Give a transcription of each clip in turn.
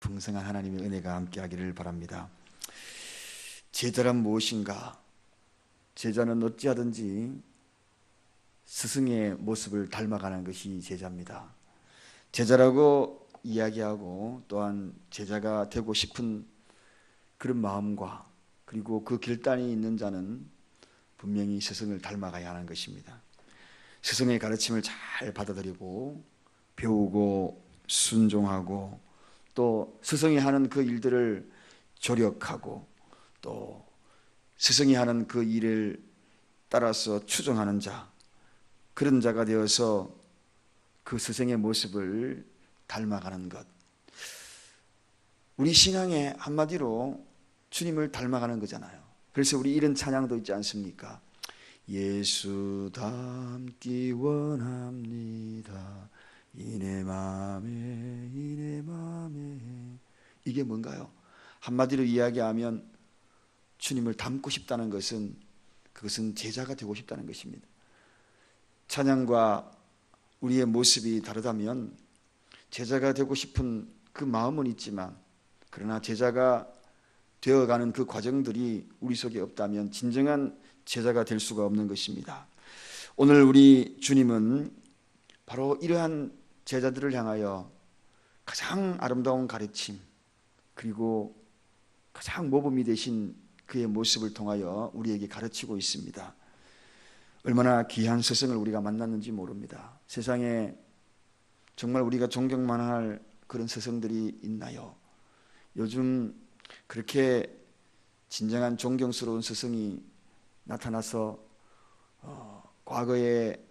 풍성한 하나님의 은혜가 함께하기를 바랍니다. 제자란 무엇인가? 제자는 어찌하든지 스승의 모습을 닮아가는 것이 제자입니다. 제자라고 이야기하고 또한 제자가 되고 싶은 그런 마음과 그리고 그 결단이 있는 자는 분명히 스승을 닮아가야 하는 것입니다. 스승의 가르침을 잘 받아들이고 배우고 순종하고 또 스승이 하는 그 일들을 조력하고 또 스승이 하는 그 일을 따라서 추종하는 자, 그런 자가 되어서 그 스승의 모습을 닮아가는 것, 우리 신앙의 한마디로 주님을 닮아가는 거잖아요. 그래서 우리 이런 찬양도 있지 않습니까? 예수 닮기 원합니다. 이내 맘에. 이게 뭔가요? 한마디로 이야기하면 주님을 닮고 싶다는 것은 그것은 제자가 되고 싶다는 것입니다. 찬양과 우리의 모습이 다르다면 제자가 되고 싶은 그 마음은 있지만 그러나 제자가 되어가는 그 과정들이 우리 속에 없다면 진정한 제자가 될 수가 없는 것입니다. 오늘 우리 주님은 바로 이러한 제자들을 향하여 가장 아름다운 가르침 그리고 가장 모범이 되신 그의 모습을 통하여 우리에게 가르치고 있습니다. 얼마나 귀한 스승을 우리가 만났는지 모릅니다. 세상에 정말 우리가 존경만 할 그런 스승들이 있나요? 요즘 그렇게 진정한 존경스러운 스승이 나타나서 과거에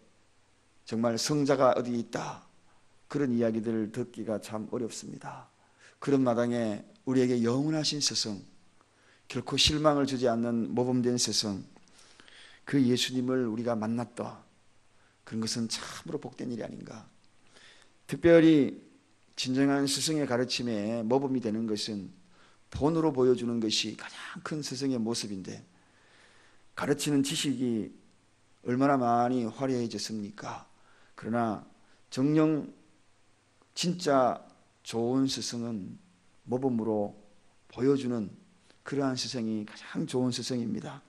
정말 성자가 어디 있다 그런 이야기들을 듣기가 참 어렵습니다. 그런 마당에 우리에게 영원하신 스승, 결코 실망을 주지 않는 모범된 스승, 그 예수님을 우리가 만났다, 그런 것은 참으로 복된 일이 아닌가. 특별히 진정한 스승의 가르침에 모범이 되는 것은 본으로 보여주는 것이 가장 큰 스승의 모습인데, 가르치는 지식이 얼마나 많이 화려해졌습니까? 그러나 정녕 진짜 좋은 스승은 모범으로 보여주는 그러한 스승이 가장 좋은 스승입니다.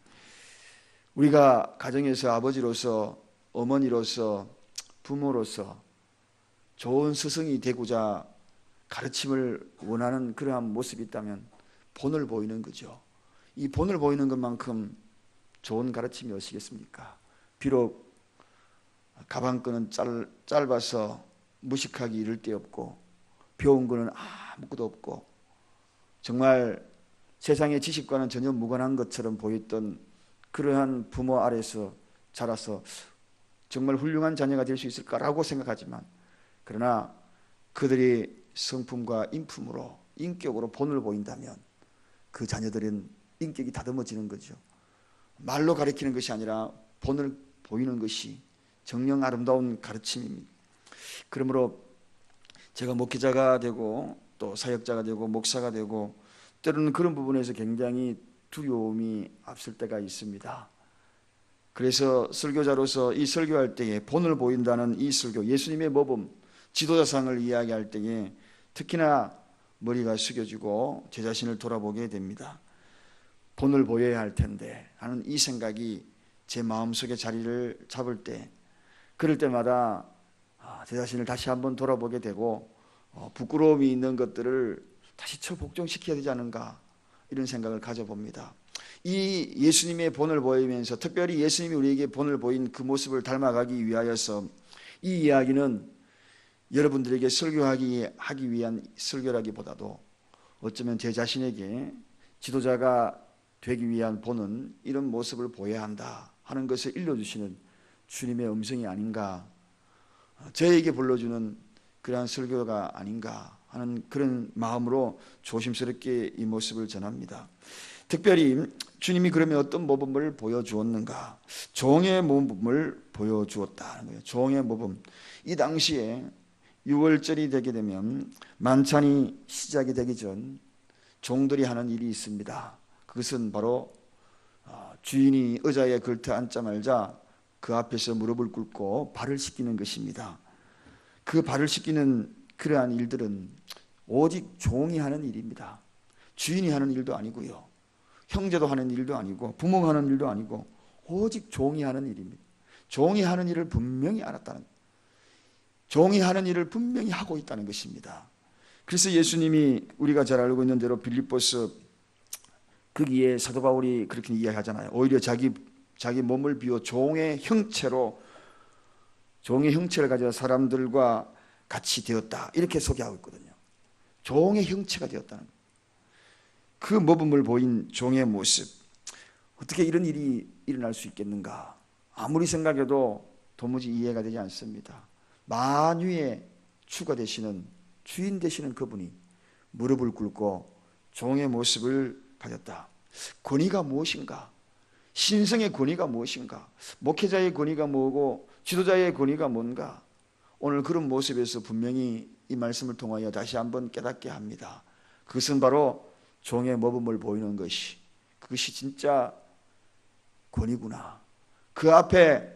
우리가 가정에서 아버지로서 어머니로서 부모로서 좋은 스승이 되고자 가르침을 원하는 그러한 모습이 있다면 본을 보이는 거죠. 이 본을 보이는 것만큼 좋은 가르침이 어시겠습니까? 비록 가방끈은 짧아서 무식하기 이를 데 없고 배운 거는 아무것도 없고 정말 세상의 지식과는 전혀 무관한 것처럼 보였던 그러한 부모 아래서 자라서 정말 훌륭한 자녀가 될 수 있을까라고 생각하지만, 그러나 그들이 성품과 인품으로 인격으로 본을 보인다면 그 자녀들은 인격이 다듬어지는 거죠. 말로 가르치는 것이 아니라 본을 보이는 것이 정녕 아름다운 가르침입니다. 그러므로 제가 목회자가 되고 또 사역자가 되고 목사가 되고 때로는 그런 부분에서 굉장히 두려움이 앞설 때가 있습니다. 그래서 설교자로서 이 설교할 때에 본을 보인다는 이 설교, 예수님의 모범, 지도자상을 이야기할 때에 특히나 머리가 숙여지고 제 자신을 돌아보게 됩니다. 본을 보여야 할 텐데 하는 이 생각이 제 마음속에 자리를 잡을 때, 그럴 때마다 제 자신을 다시 한번 돌아보게 되고 부끄러움이 있는 것들을 다시 복종시켜야 되지 않은가, 이런 생각을 가져봅니다. 이 예수님의 본을 보이면서 특별히 예수님이 우리에게 본을 보인 그 모습을 닮아가기 위하여서 이 이야기는 여러분들에게 설교하기 위한 설교라기보다도 어쩌면 제 자신에게 지도자가 되기 위한 본은 이런 모습을 보여야 한다 하는 것을 일러주시는 주님의 음성이 아닌가, 저에게 불러주는 그러한 설교가 아닌가 하는 그런 마음으로 조심스럽게 이 모습을 전합니다. 특별히 주님이 그러면 어떤 모범을 보여주었는가? 종의 모범을 보여주었다는 거예요. 종의 모범. 이 당시에 6월절이 되게 되면 만찬이 시작이 되기 전 종들이 하는 일이 있습니다. 그것은 바로 주인이 의자에 걸터 앉자마자 그 앞에서 무릎을 꿇고 발을 씻기는 것입니다. 그 발을 씻기는 그러한 일들은 오직 종이 하는 일입니다. 주인이 하는 일도 아니고요, 형제도 하는 일도 아니고, 부모가 하는 일도 아니고, 오직 종이 하는 일입니다. 종이 하는 일을 분명히 알았다는, 종이 하는 일을 분명히 하고 있다는 것입니다. 그래서 예수님이 우리가 잘 알고 있는 대로 빌립보서 거기에 사도 바울이 그렇게 이야기하잖아요. 오히려 자기 몸을 비워 종의 형체를 가져 사람들과 같이 되었다, 이렇게 소개하고 있거든요. 종의 형체가 되었다는 거예요. 그 모범을 보인 종의 모습, 어떻게 이런 일이 일어날 수 있겠는가? 아무리 생각해도 도무지 이해가 되지 않습니다. 만유의 주가 되시는, 주인 되시는 그분이 무릎을 꿇고 종의 모습을 가졌다. 권위가 무엇인가? 신성의 권위가 무엇인가? 목회자의 권위가 뭐고 지도자의 권위가 뭔가? 오늘 그런 모습에서 분명히 이 말씀을 통하여 다시 한번 깨닫게 합니다. 그것은 바로 종의 모범을 보이는 것이, 그것이 진짜 권위구나. 그 앞에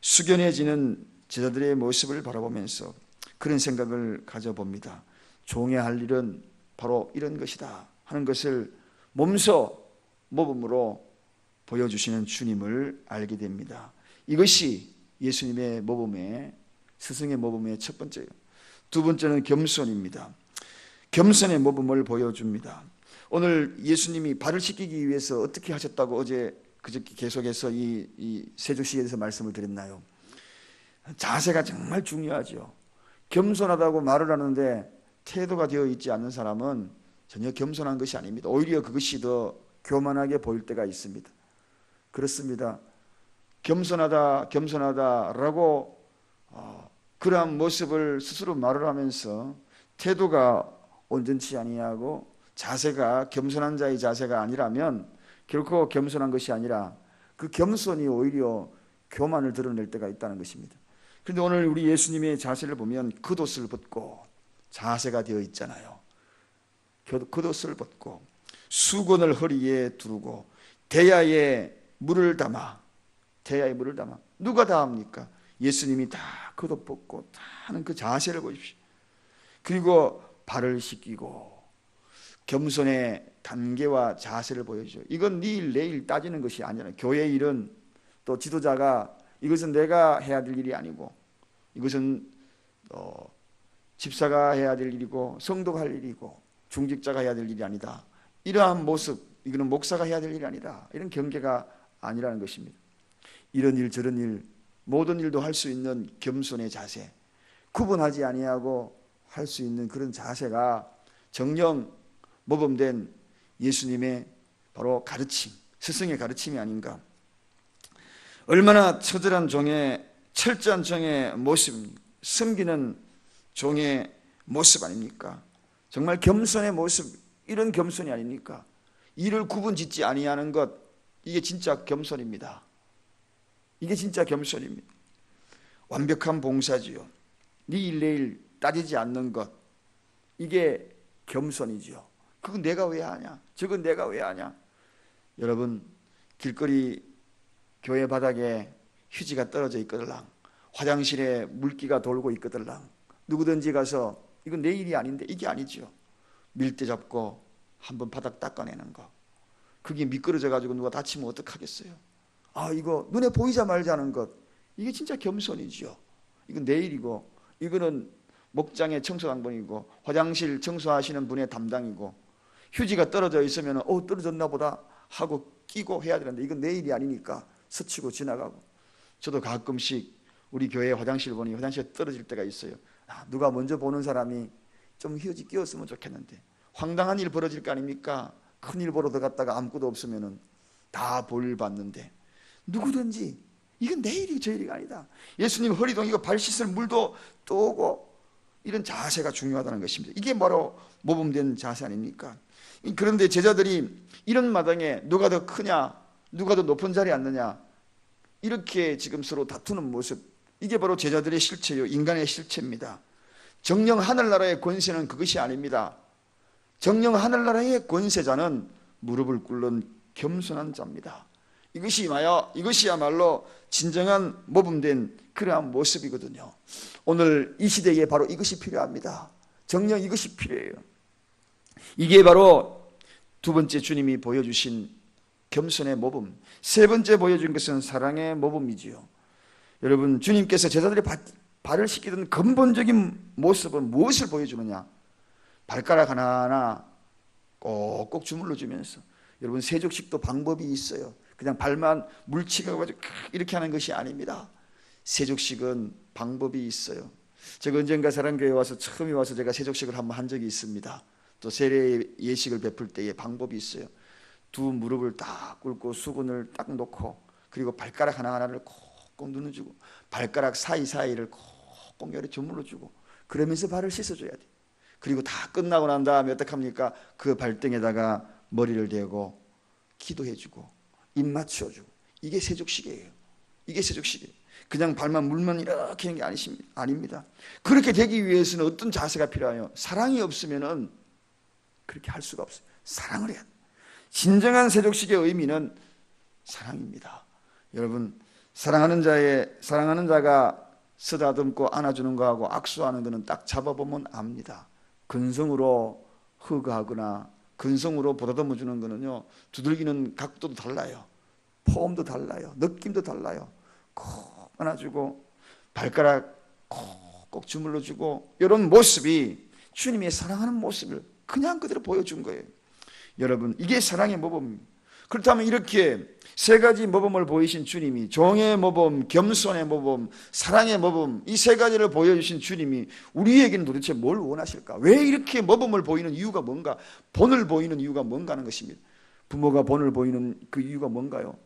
숙연해지는 제자들의 모습을 바라보면서 그런 생각을 가져봅니다. 종의 할 일은 바로 이런 것이다 하는 것을 몸소 모범으로 보여주시는 주님을 알게 됩니다. 이것이 예수님의 모범의, 스승의 모범의 첫 번째예요. 두 번째는 겸손입니다. 겸손의 모범을 보여줍니다. 오늘 예수님이 발을 씻기기 위해서 어떻게 하셨다고 그저께 계속해서 이 세족식에서 말씀을 드렸나요? 자세가 정말 중요하죠. 겸손하다고 말을 하는데 태도가 되어 있지 않는 사람은 전혀 겸손한 것이 아닙니다. 오히려 그것이 더 교만하게 보일 때가 있습니다. 그렇습니다. 겸손하다라고 그러한 모습을 스스로 말을 하면서 태도가 온전치 아니하고 자세가 겸손한 자의 자세가 아니라면 결코 겸손한 것이 아니라 그 겸손이 오히려 교만을 드러낼 때가 있다는 것입니다. 그런데 오늘 우리 예수님의 자세를 보면 겉옷을 벗고 자세가 되어 있잖아요. 겉옷을 벗고 수건을 허리에 두르고 대야에 물을 담아 누가 다 합니까? 예수님이 다 겉옷 벗고 다 하는 그 자세를 보십시오. 그리고 발을 씻기고 겸손의 단계와 자세를 보여줘. 이건 내일 따지는 것이 아니라 교회 일은 또 지도자가 이것은 내가 해야 될 일이 아니고 이것은 집사가 해야 될 일이고 성도가 할 일이고 중직자가 해야 될 일이 아니다. 이러한 모습, 이거는 목사가 해야 될 일이 아니다. 이런 경계가 아니라는 것입니다. 이런 일 저런 일 모든 일도 할 수 있는 겸손의 자세, 구분하지 아니하고 할 수 있는 그런 자세가 정령 모범된 예수님의 바로 가르침, 스승의 가르침이 아닌가. 얼마나 처절한 종의, 철저한 종의 모습, 섬기는 종의 모습 아닙니까? 정말 겸손의 모습, 이런 겸손이 아닙니까? 이를 구분짓지 아니하는 것, 이게 진짜 겸손입니다. 이게 진짜 겸손입니다. 완벽한 봉사지요. 내일 내일 따지지 않는 것, 이게 겸손이죠. 그건 내가 왜 하냐? 저건 내가 왜 하냐? 여러분, 길거리 교회 바닥에 휴지가 떨어져 있거들랑, 화장실에 물기가 돌고 있거들랑, 누구든지 가서 이건 내 일이 아닌데, 이게 아니죠. 밀대 잡고 한번 바닥 닦아내는 거. 그게 미끄러져 가지고 누가 다치면 어떡하겠어요? 이거 눈에 보이자마자 하는 것, 이게 진짜 겸손이죠. 이건 내 일이고, 이거는 목장의 청소당번이고, 화장실 청소하시는 분의 담당이고, 휴지가 떨어져 있으면 떨어졌나 보다 하고 끼고 해야 되는데 이건 내 일이 아니니까 스치고 지나가고. 저도 가끔씩 우리 교회 화장실 보니 화장실에 떨어질 때가 있어요. 누가 먼저 보는 사람이 좀 휴지 끼웠으면 좋겠는데, 황당한 일 벌어질 거 아닙니까? 큰일 보러 들어갔다가 아무것도 없으면 다 볼 받는데, 누구든지 이건 내 일이 저 일이 아니다. 예수님 허리도 이거 발 씻을 물도 떠오고, 이런 자세가 중요하다는 것입니다. 이게 바로 모범된 자세 아닙니까? 그런데 제자들이 이런 마당에 누가 더 크냐, 누가 더 높은 자리에 앉느냐, 이렇게 지금 서로 다투는 모습, 이게 바로 제자들의 실체요, 인간의 실체입니다. 정녕 하늘나라의 권세는 그것이 아닙니다. 정녕 하늘나라의 권세자는 무릎을 꿇는 겸손한 자입니다. 이것이야말로 진정한 모범된 그러한 모습이거든요. 오늘 이 시대에 바로 이것이 필요합니다. 정녕 이것이 필요해요. 이게 바로 두 번째 주님이 보여주신 겸손의 모범, 세 번째 보여준 것은 사랑의 모범이지요. 여러분, 주님께서 제자들이 발을 씻기던 근본적인 모습은 무엇을 보여주느냐? 발가락 하나하나 꼭꼭 주물러 주면서, 여러분, 세족식도 방법이 있어요. 그냥 발만 물치가지고 이렇게 하는 것이 아닙니다. 세족식은 방법이 있어요. 제가 언젠가 사랑교회에 와서 처음에 와서 제가 세족식을 한번 한 적이 있습니다. 또 세례 예식을 베풀 때에 방법이 있어요. 두 무릎을 딱 꿇고 수건을 딱 놓고, 그리고 발가락 하나하나를 콕콕 눌러주고, 발가락 사이사이를 콕콕 이렇게 주물러주고, 그러면서 발을 씻어줘야 돼. 그리고 다 끝나고 난 다음에 어떡합니까? 그 발등에다가 머리를 대고 기도해주고 입 맞춰주고. 이게 세족식이에요. 이게 세족식이에요. 그냥 발만 물만 이렇게 하는 게 아닙니다. 그렇게 되기 위해서는 어떤 자세가 필요해요? 사랑이 없으면은 그렇게 할 수가 없어요. 사랑을 해야 돼요. 진정한 세족식의 의미는 사랑입니다. 여러분, 사랑하는 자가 쓰다듬고 안아주는 거하고 악수하는 거는 딱 잡아보면 압니다. 근성으로 허그하거나 근성으로 보다듬어 주는 거는요, 두들기는 각도도 달라요. 폼도 달라요. 느낌도 달라요. 콕 안아주고 발가락 콕꼭 주물러주고, 이런 모습이 주님의 사랑하는 모습을 그냥 그대로 보여준 거예요. 여러분, 이게 사랑의 모범입니다. 그렇다면 이렇게 세 가지 모범을 보이신 주님이, 종의 모범, 겸손의 모범, 사랑의 모범, 이 세 가지를 보여주신 주님이 우리에게는 도대체 뭘 원하실까? 왜 이렇게 모범을 보이는 이유가 뭔가, 본을 보이는 이유가 뭔가 하는 것입니다. 부모가 본을 보이는 그 이유가 뭔가요?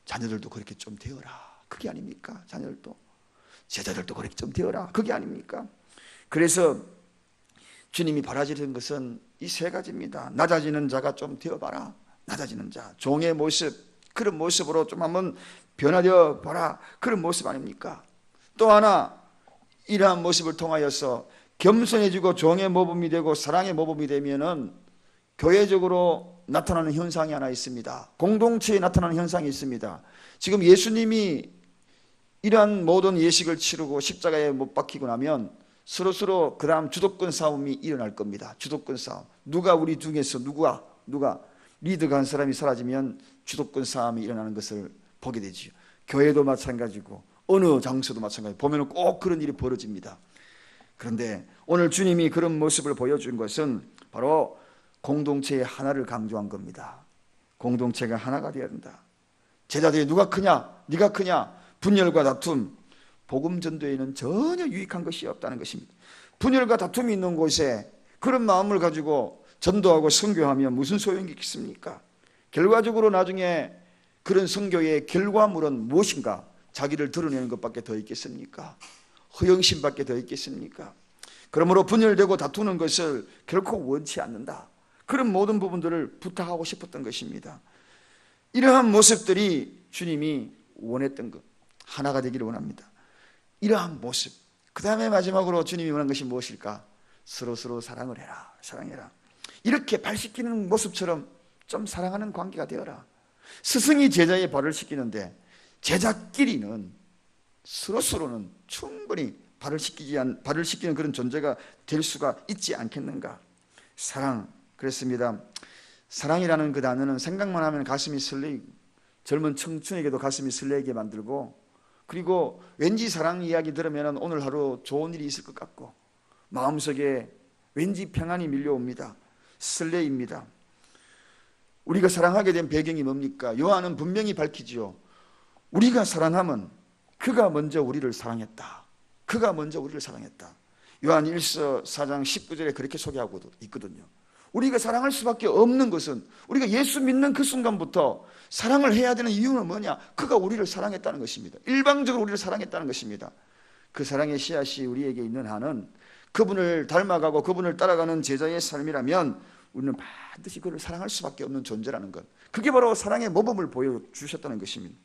자녀들도 그렇게 좀 되어라, 그게 아닙니까? 자녀들도, 제자들도 그렇게 좀 되어라, 그게 아닙니까? 그래서 주님이 바라시는 것은 이 세 가지입니다. 낮아지는 자가 좀 되어봐라. 낮아지는 자, 종의 모습, 그런 모습으로 좀 한번 변화되어 봐라, 그런 모습 아닙니까? 또 하나, 이러한 모습을 통하여서 겸손해지고 종의 모범이 되고 사랑의 모범이 되면은 교회적으로 나타나는 현상이 하나 있습니다. 공동체에 나타나는 현상이 있습니다. 지금 예수님이 이러한 모든 예식을 치르고 십자가에 못 박히고 나면 서로 그 다음 주도권 싸움이 일어날 겁니다. 주도권 싸움. 누가 우리 중에서 누가 리드가 한 사람이 사라지면 주도권 싸움이 일어나는 것을 보게 되죠. 교회도 마찬가지고 어느 장소도 마찬가지고 보면 꼭 그런 일이 벌어집니다. 그런데 오늘 주님이 그런 모습을 보여준 것은 바로 공동체의 하나를 강조한 겁니다. 공동체가 하나가 되어야 된다. 제자들이 누가 크냐, 네가 크냐, 분열과 다툼, 복음 전도에는 전혀 유익한 것이 없다는 것입니다. 분열과 다툼이 있는 곳에 그런 마음을 가지고 전도하고 선교하면 무슨 소용이 있겠습니까? 결과적으로 나중에 그런 선교의 결과물은 무엇인가? 자기를 드러내는 것밖에 더 있겠습니까? 허영심밖에 더 있겠습니까? 그러므로 분열되고 다투는 것을 결코 원치 않는다. 그런 모든 부분들을 부탁하고 싶었던 것입니다. 이러한 모습들이 주님이 원했던 것, 하나가 되기를 원합니다. 이러한 모습. 그 다음에 마지막으로 주님이 원한 것이 무엇일까? 서로 사랑을 해라, 사랑해라. 이렇게 발 씻기는 모습처럼 좀 사랑하는 관계가 되어라. 스승이 제자의 발을 씻기는데 제자끼리는 서로는 충분히 발을 씻기는 그런 존재가 될 수가 있지 않겠는가? 사랑, 그렇습니다. 사랑이라는 그 단어는 생각만 하면 가슴이 설레이고 젊은 청춘에게도 가슴이 설레게 만들고, 그리고 왠지 사랑 이야기 들으면 오늘 하루 좋은 일이 있을 것 같고 마음속에 왠지 평안이 밀려옵니다. 설레입니다. 우리가 사랑하게 된 배경이 뭡니까? 요한은 분명히 밝히지요. 우리가 사랑하면 그가 먼저 우리를 사랑했다. 그가 먼저 우리를 사랑했다. 요한 1서 4장 19절에 그렇게 소개하고 있거든요. 우리가 사랑할 수밖에 없는 것은, 우리가 예수 믿는 그 순간부터 사랑을 해야 되는 이유는 뭐냐? 그가 우리를 사랑했다는 것입니다. 일방적으로 우리를 사랑했다는 것입니다. 그 사랑의 씨앗이 우리에게 있는 한은 그분을 닮아가고 그분을 따라가는 제자의 삶이라면 우리는 반드시 그를 사랑할 수밖에 없는 존재라는 것, 그게 바로 사랑의 모범을 보여주셨다는 것입니다.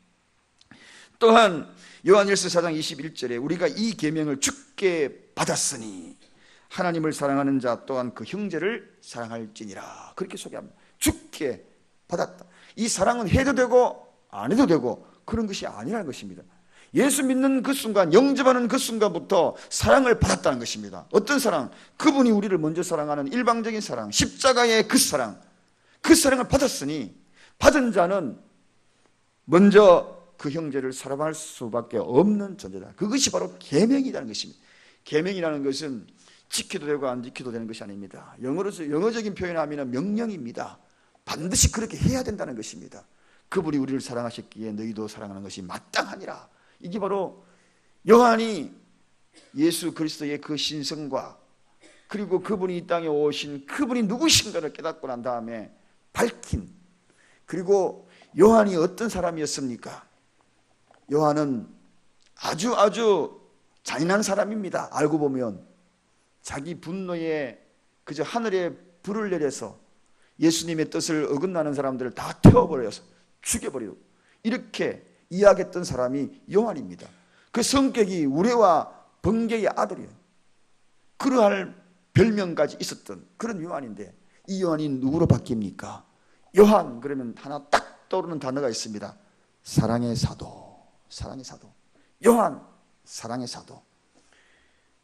또한 요한일서 4장 21절에 우리가 이 계명을 주께 받았으니 하나님을 사랑하는 자 또한 그 형제를 사랑할지니라, 그렇게 소개합니다. 주께 받았다. 이 사랑은 해도 되고 안 해도 되고 그런 것이 아니라는 것입니다. 예수 믿는 그 순간, 영접하는 그 순간부터 사랑을 받았다는 것입니다. 어떤 사랑? 그분이 우리를 먼저 사랑하는 일방적인 사랑, 십자가의 그 사랑, 그 사랑을 받았으니 받은 자는 먼저 그 형제를 사랑할 수밖에 없는 존재다. 그것이 바로 계명이라는 것입니다. 계명이라는 것은 지켜도 되고 안 지켜도 되는 것이 아닙니다. 영어적인 표현하면 명령입니다. 반드시 그렇게 해야 된다는 것입니다. 그분이 우리를 사랑하셨기에 너희도 사랑하는 것이 마땅하니라. 이게 바로 요한이 예수 그리스도의 그 신성과 그리고 그분이 이 땅에 오신 그분이 누구신가를 깨닫고 난 다음에 밝힌, 그리고 요한이 어떤 사람이었습니까? 요한은 아주 잔인한 사람입니다. 알고 보면 자기 분노에 그저 하늘에 불을 내려서 예수님의 뜻을 어긋나는 사람들을 다 태워버려서 죽여버리고 이렇게 이야기했던 사람이 요한입니다. 그 성격이 우레와 번개의 아들이에요. 그러할 별명까지 있었던 그런 요한인데, 이 요한이 누구로 바뀝니까? 요한 그러면 하나 딱 떠오르는 단어가 있습니다. 사랑의 사도. 사랑의 사도. 요한 사랑의 사도.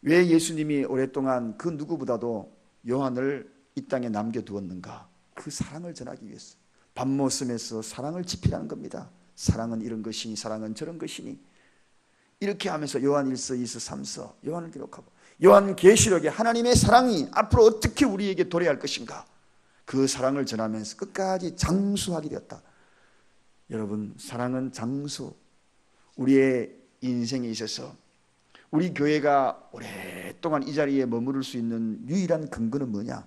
왜 예수님이 오랫동안 그 누구보다도 요한을 이 땅에 남겨두었는가? 그 사랑을 전하기 위해서. 밤모섬에서 사랑을 지피라는 겁니다. 사랑은 이런 것이니 사랑은 저런 것이니, 이렇게 하면서 요한 1서 2서 3서 요한을 기록하고, 요한 계시록에 하나님의 사랑이 앞으로 어떻게 우리에게 도래할 것인가, 그 사랑을 전하면서 끝까지 장수하게 되었다. 여러분, 사랑은 장수. 우리의 인생에 있어서 우리 교회가 오랫동안 이 자리에 머무를 수 있는 유일한 근거는 뭐냐?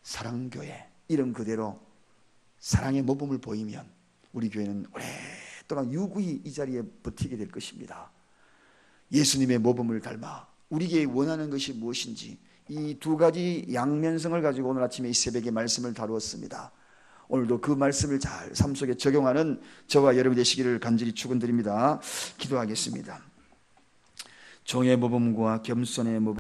사랑교회. 이름 그대로 사랑의 모범을 보이면 우리 교회는 오랫동안 유구히 이 자리에 버티게 될 것입니다. 예수님의 모범을 닮아 우리에게 원하는 것이 무엇인지, 이 두 가지 양면성을 가지고 오늘 아침에 이 새벽에 말씀을 다루었습니다. 오늘도 그 말씀을 잘 삶 속에 적용하는 저와 여러분이 되시기를 간절히 축원드립니다. 기도하겠습니다. 종의 모범과 겸손의 모범,